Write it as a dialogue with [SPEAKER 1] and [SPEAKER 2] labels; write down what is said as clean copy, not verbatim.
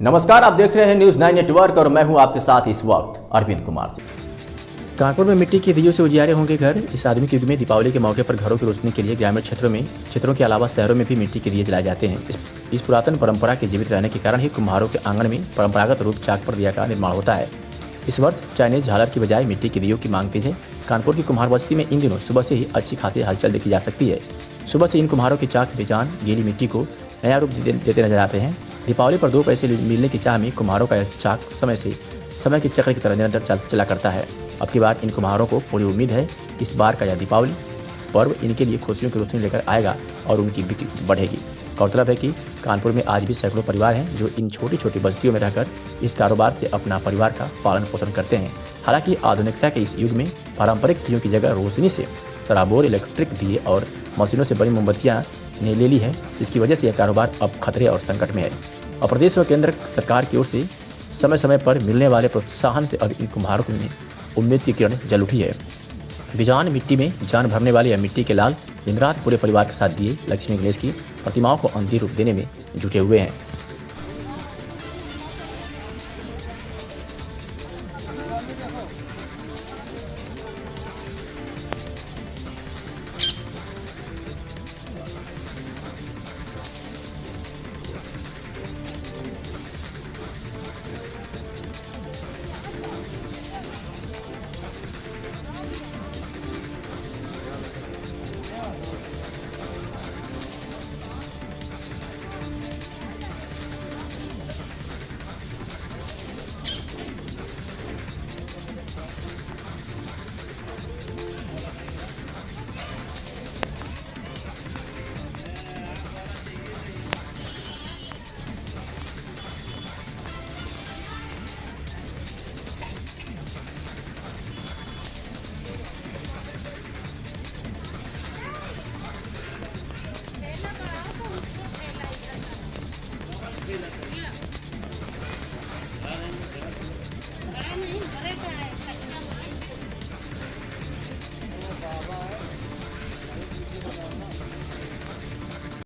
[SPEAKER 1] नमस्कार, आप देख रहे हैं न्यूज 9 नेटवर्क और मैं हूं आपके साथ इस वक्त अरविंद कुमार सिंह।
[SPEAKER 2] कानपुर में मिट्टी के दीयों से उजियारे होंगे घर। इस आधुनिक युग में दीपावली के मौके पर घरों की रोशनी के लिए ग्रामीण क्षेत्रों के अलावा शहरों में भी मिट्टी के दिए जलाए जाते हैं। इस पुरातन परंपरा के जीवित रहने के कारण ही कुम्हारों के आंगन में परंपरागत रूप चाक पर दिया का निर्माण होता है। इस वर्ष चाइनीज झालर की बजाय मिट्टी के दियों की मांग तेज है। कानपुर की कुम्हार बस्ती में इन दिनों सुबह से ही अच्छी खासी हलचल देखी जा सकती है। सुबह से इन कुम्हारों के चाक बेजान गीली मिट्टी को नया रूप देते नजर आते हैं। दीपावली पर 2 पैसे मिलने की चाह में कुम्हारों का चाक समय के चक्र की तरह निरंतर चला करता है। अब की बार इन कुम्हारों को पूरी उम्मीद है कि इस बार का यह दीपावली पर्व इनके लिए खुशियों की रोशनी लेकर आएगा और उनकी बिक्री बढ़ेगी। गौरतलब है कि कानपुर में आज भी सैकड़ों परिवार हैं जो इन छोटी छोटी बस्तियों में रहकर इस कारोबार से अपना परिवार का पालन पोषण करते हैं। हालांकि आधुनिकता के इस युग में पारंपरिक दियों की जगह रोशनी से सराबोर इलेक्ट्रिक दिए और मशीनों से बनी मोमबत्तियां ने ले ली है, जिसकी वजह से यह कारोबार अब खतरे और संकट में है। और प्रदेश व केंद्र सरकार की ओर से समय समय पर मिलने वाले प्रोत्साहन से अब इन कुम्हारों में उम्मीद की किरण जल उठी है। बेजान मिट्टी में जान भरने वाले यह मिट्टी के लाल दिन रात पूरे परिवार के साथ दिए लक्ष्मी गणेश की प्रतिमाओं को अंतिम रूप देने में जुटे हुए हैं।